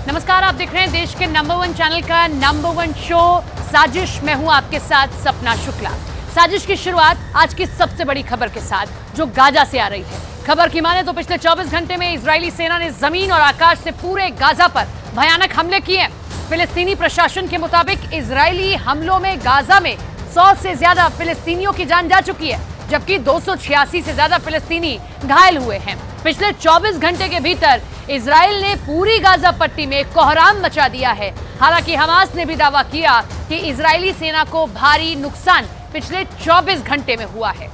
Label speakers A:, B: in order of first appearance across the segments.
A: नमस्कार, आप देख रहे हैं देश के नंबर 1 चैनल का नंबर 1 शो साजिश। मैं हूं आपके साथ सपना शुक्ला। साजिश की शुरुआत आज की सबसे बड़ी खबर के साथ जो गाजा से आ रही है। खबर की माने तो पिछले 24 घंटे में इजरायली सेना ने जमीन और आकाश से पूरे गाजा पर भयानक हमले किए। फिलिस्तीनी प्रशासन के मुताबिक इजरायली हमलों में गाजा में 100 से ज्यादा फिलिस्तीनियों की जान जा चुकी है, जबकि 286 से ज्यादा फिलिस्तीनी घायल हुए हैं। पिछले 24 घंटे के भीतर इजराइल ने पूरी गाजा पट्टी में कोहराम मचा दिया है। हालांकि हमास ने भी दावा किया कि इजरायली सेना को भारी नुकसान पिछले 24 घंटे में हुआ है।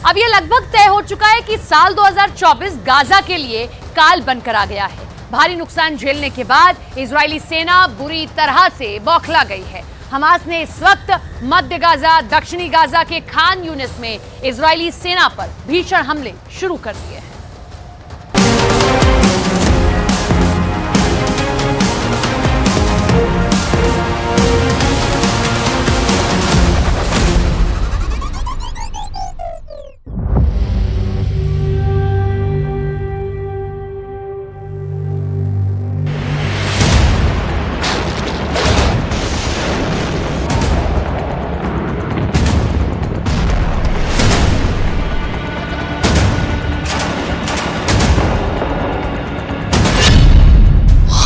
A: अब यह लगभग तय हो चुका है कि साल 2024 गाजा के लिए काल बनकर आ गया है। भारी नुकसान झेलने के बाद इजरायली सेना बुरी तरह से बौखला गई है। हमास ने इस वक्त मध्य गाजा, दक्षिणी गाजा के खान यूनिस में इजरायली सेना पर भीषण हमले शुरू कर दिए हैं।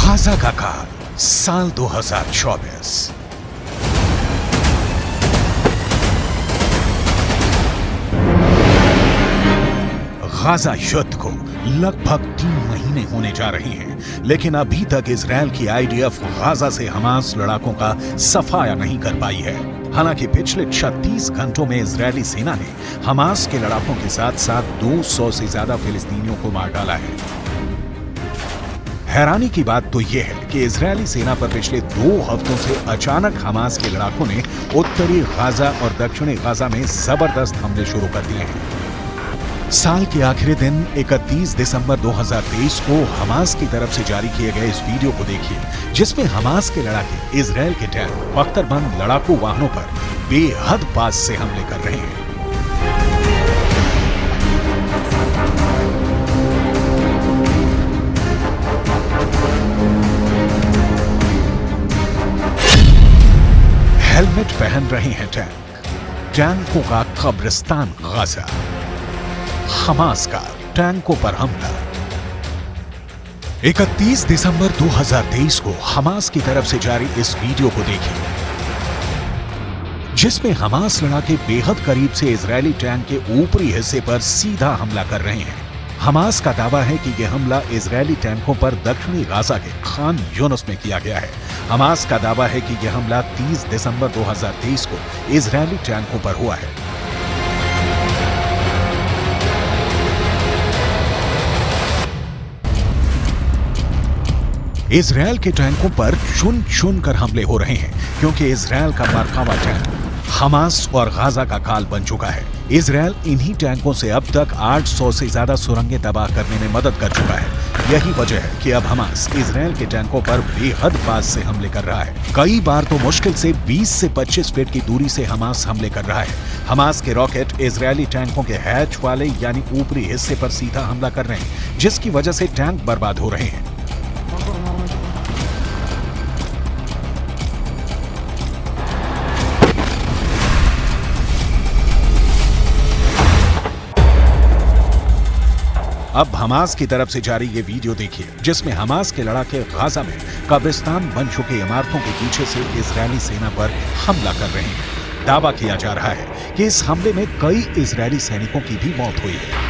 B: गाजा का काल साल 2024। गाजा युद्ध को लगभग 3 महीने होने जा रहे हैं, लेकिन अभी तक इजरायल की आईडीएफ गाजा से हमास लड़ाकों का सफाया नहीं कर पाई है। हालांकि पिछले 36 घंटों में इजरायली सेना ने हमास के लड़ाकों के साथ साथ 200 से ज्यादा फिलिस्तीनियों को मार डाला है। हैरानी की बात तो यह है कि इजरायली सेना पर पिछले 2 हफ्तों से अचानक हमास के लड़ाकों ने उत्तरी गाजा और दक्षिणी गाजा में जबरदस्त हमले शुरू कर दिए हैं। साल के आखिरी दिन 31 दिसंबर 2023 को हमास की तरफ से जारी किए गए इस वीडियो को देखिए, जिसमें हमास के लड़ाके इजरायल के टैंक बख्तरबंद लड़ाकू वाहनों पर बेहद पास से हमले कर रहे हैं। हेलमेट पहन रहे हैं टैंकों का कब्रिस्तान गाजा। हमास का टैंकों पर हमला। 31 दिसंबर 2023 को हमास की तरफ से जारी इस वीडियो को देखिए, जिसमें हमास लड़ाके बेहद करीब से इजरायली टैंक के ऊपरी हिस्से पर सीधा हमला कर रहे हैं। हमास का दावा है कि यह हमला इजरायली टैंकों पर दक्षिणी गाजा के खान यूनिस में किया गया है। हमास का दावा है कि यह हमला 30 दिसंबर 2023 को इजरायली टैंकों पर हुआ है। इजरायल के टैंकों पर चुन चुन कर हमले हो रहे हैं, क्योंकि इजरायल का मरकावा टैंक हमास और गाजा का काल बन चुका है। इजरायल इन्हीं टैंकों से अब तक 800 से ज्यादा सुरंगें तबाह करने में मदद कर चुका है। यही वजह है कि अब हमास इजरायल के टैंकों पर बेहद पास से हमले कर रहा है। कई बार तो मुश्किल से 20 से 25 फीट की दूरी से हमास हमले कर रहा है। हमास के रॉकेट इजरायली टैंकों के हैच वाले यानी ऊपरी हिस्से पर सीधा हमला कर रहे हैं, जिसकी वजह से टैंक बर्बाद हो रहे हैं। अब हमास की तरफ से जारी ये वीडियो देखिए, जिसमें हमास के लड़ाके गाजा में कब्रिस्तान बन चुके इमारतों के पीछे से इजरायली सेना पर हमला कर रहे हैं। दावा किया जा रहा है कि इस हमले में कई इजरायली सैनिकों की भी मौत हुई है।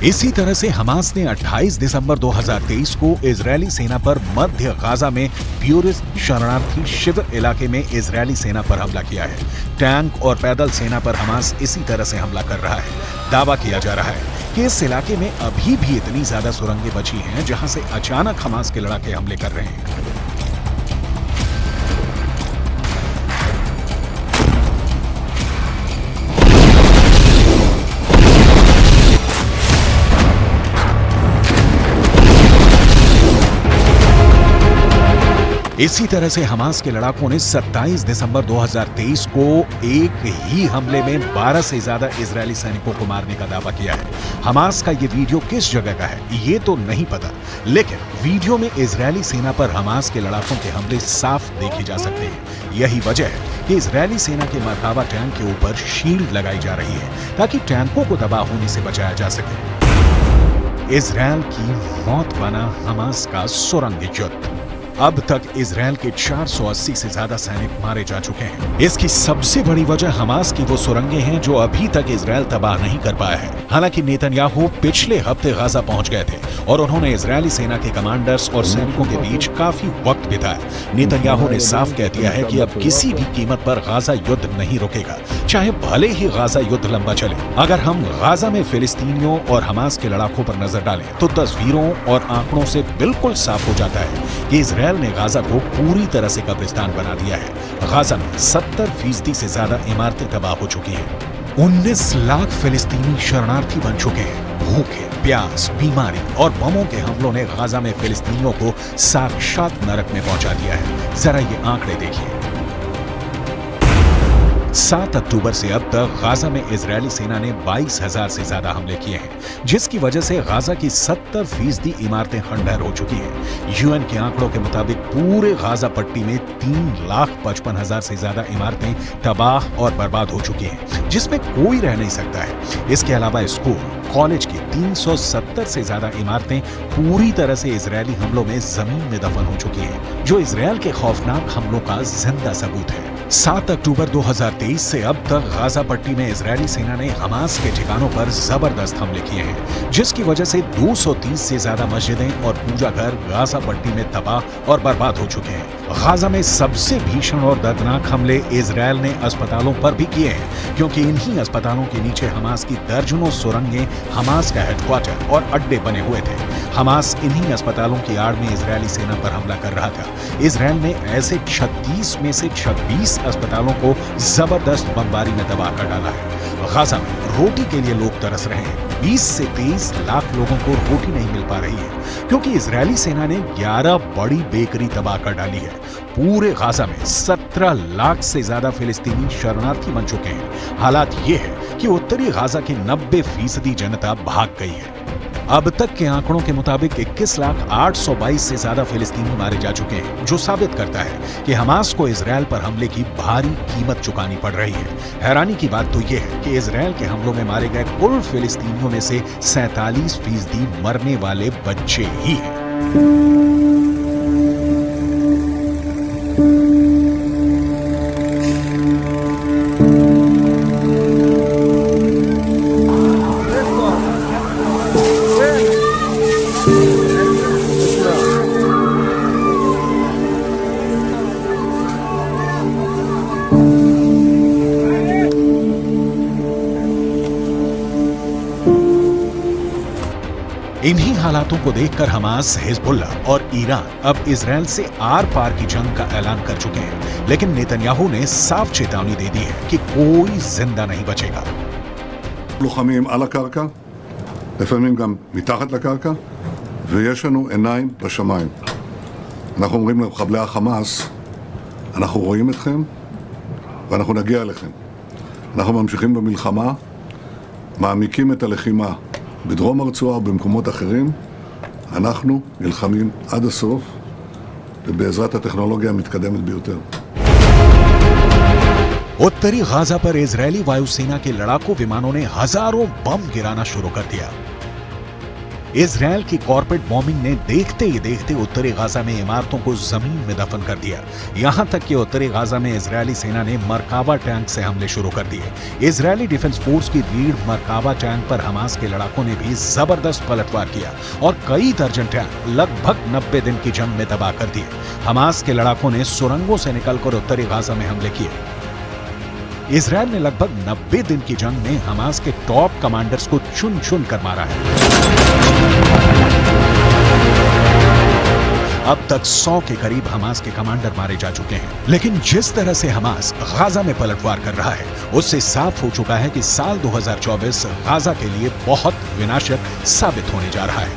B: इसी तरह से हमास ने 28 दिसंबर 2023 को इजरायली सेना पर मध्य गाजा में प्यूरिस शरणार्थी शिविर इलाके में इजरायली सेना पर हमला किया है। टैंक और पैदल सेना पर हमास इसी तरह से हमला कर रहा है। दावा किया जा रहा है कि इस इलाके में अभी भी इतनी ज्यादा सुरंगें बची हैं जहां से अचानक हमास के लड़ाके हमले कर रहे हैं। इसी तरह से हमास के लड़ाकों ने 27 दिसंबर 2023 को एक ही हमले में 12 से ज्यादा इजरायली सैनिकों को मारने का दावा किया है। हमास का ये वीडियो किस जगह का है ये तो नहीं पता, लेकिन वीडियो में इजरायली सेना पर हमास के लड़ाकों के हमले साफ देखे जा सकते हैं। यही वजह है कि इजरायली सेना के मरकाबा टैंक के ऊपर शील्ड लगाई जा रही है ताकि टैंकों को तबाह होने से बचाया जा सके। इजरायल की मौत बना हमास का सुरंग युद्ध। अब तक इजरायल के 480 से ज्यादा सैनिक मारे जा चुके हैं। इसकी सबसे बड़ी वजह हमास की वो सुरंगें हैं जो अभी तक इजरायल तबाह नहीं कर पाया है। हालांकि नेतन्याहू पिछले हफ्ते गाजा पहुंच गए थे और उन्होंने इजरायली सेना के कमांडर्स और सैनिकों के बीच काफी वक्त बिताया। नेतन्याहू ने साफ कह दिया है कि अब किसी भी कीमत पर गाजा युद्ध नहीं रुकेगा, चाहे भले ही गाजा युद्ध लंबा चले। अगर हम गाजा में फिलिस्तीनियों और हमास के लड़ाकों पर नजर डालें तो तस्वीरों और आंकड़ों से बिल्कुल साफ हो जाता है कि इजरायल ने गाजा को पूरी तरह से कब्रिस्तान बना दिया है। गाजा में 70% से ज्यादा इमारतें तबाह हो चुकी हैं। 19 लाख फिलिस्तीनी शरणार्थी बन चुके हैं। भूखे, प्यास, बीमारी और बमों के हमलों ने गाजा में फिलिस्तीनियों को साक्षात नरक में पहुंचा दिया है। जरा ये आंकड़े देखिए। 7 अक्टूबर से अब तक गाजा में इजरायली सेना ने 22,000 से ज्यादा हमले किए हैं, जिसकी वजह से गाजा की 70% इमारतें खंडहर हो चुकी हैं। यूएन के आंकड़ों के मुताबिक पूरे गाजा पट्टी में 3,55,000 से ज्यादा इमारतें तबाह और बर्बाद हो चुकी हैं, जिसमें कोई रह नहीं सकता है। इसके अलावा स्कूल, कॉलेज की 370 से ज्यादा इमारतें पूरी तरह से इजरायली हमलों में जमीन में दफन हो चुकी हैं, जो इजरायल के खौफनाक हमलों का जिंदा सबूत है। 7 अक्टूबर 2023 से अब तक गाजा पट्टी में इजरायली सेना ने हमास के ठिकानों पर जबरदस्त हमले किए हैं, जिसकी वजह से 230 से ज्यादा मस्जिदें और पूजा घर गाजा पट्टी में तबाह और बर्बाद हो चुके हैं। गाजा में सबसे भीषण और दर्दनाक हमले इजरायल ने अस्पतालों पर भी किए हैं, क्योंकि इन्हीं अस्पतालों के नीचे हमास की दर्जनों सुरंगें हमास का हेडक्वार्टर और अड्डे बने हुए थे। हमास इन्हीं अस्पतालों की आड़ में इजरायली सेना पर हमला कर रहा था। इजरायल ने ऐसे 36 में से 26 अस्पतालों को जबरदस्त बमबारी में तबाह कर डाला है। गाजा में रोटी के लिए लोग तरस रहे हैं। 20 से 23 लाख लोगों को रोटी नहीं मिल पा रही है, क्योंकि इजरायली सेना ने 11 बड़ी बेकरी तबाह कर डाली है। पूरे गाजा में 17 लाख से ज्यादा फिलिस्तीनी शरणार्थी बन चुके हैं। हालात ये है कि उत्तरी गाजा की 90% जनता भाग गई है। अब तक के आंकड़ों के मुताबिक 21,822 से ज्यादा फिलिस्तीनी मारे जा चुके हैं, जो साबित करता है कि हमास को इजरायल पर हमले की भारी कीमत चुकानी पड़ रही है। हैरानी की बात तो यह है कि इजरायल के हमलों में मारे गए कुल फिलिस्तीनियों में से 47% मरने वाले बच्चे ही हैं। इन्हीं हालातों को देखकर हमास, हिजबुल्ला और ईरान अब इजरायल से आर पार की जंग का ऐलान कर चुके हैं, लेकिन नेतन्याहू ने साफ चेतावनी दे दी है कि कोई जिंदा नहीं बचेगा।
C: לוחמים על הקרקע, לפעמים גם מתחת לקרקע, ויש לנו עיניים בשמיים. אנחנו אומרים למחבלי החמאס, אנחנו רואים אתכם ואנחנו נגיע אליכם. אנחנו ממשיכים במלחמה, מעמיקים את הלחימה בדרום הרצועה ובמקומות אחרים. אנחנו נלחמים עד הסוף, ובעזרת הטכנולוגיה המתקדמת ביותר.
B: उत्तरी गाजा पर इजरायली वायुसेना के लड़ाकू विमानों ने हजारों बम गिराना शुरू कर दिया। इजरायल की कॉर्पोरेट बॉम्बिंग ने देखते ही देखते उत्तरी गाजा में इमारतों को जमीन में दफन कर दिया। यहां तक कि उत्तरी गाजा में इजरायली सेना ने मरकाबा टैंक से हमले शुरू कर दिए। इजरायली डिफेंस फोर्स की रीढ़ मरकाबा टैंक पर हमास के लड़ाकों ने भी जबरदस्त पलटवार किया और कई दर्जन टैंक लगभग 90 दिन की जंग में तबाह कर दिए। हमास के लड़ाकों ने सुरंगों से निकलकर उत्तरी गाजा में हमले किए। इजरायल ने लगभग 90 दिन की जंग में हमास के टॉप कमांडर्स को चुन चुन कर मारा है। अब तक 100 के करीब हमास के कमांडर मारे जा चुके हैं। लेकिन जिस तरह से हमास गाजा में पलटवार कर रहा है, उससे साफ हो चुका है कि साल 2024 गाजा के लिए बहुत विनाशक साबित होने जा रहा है।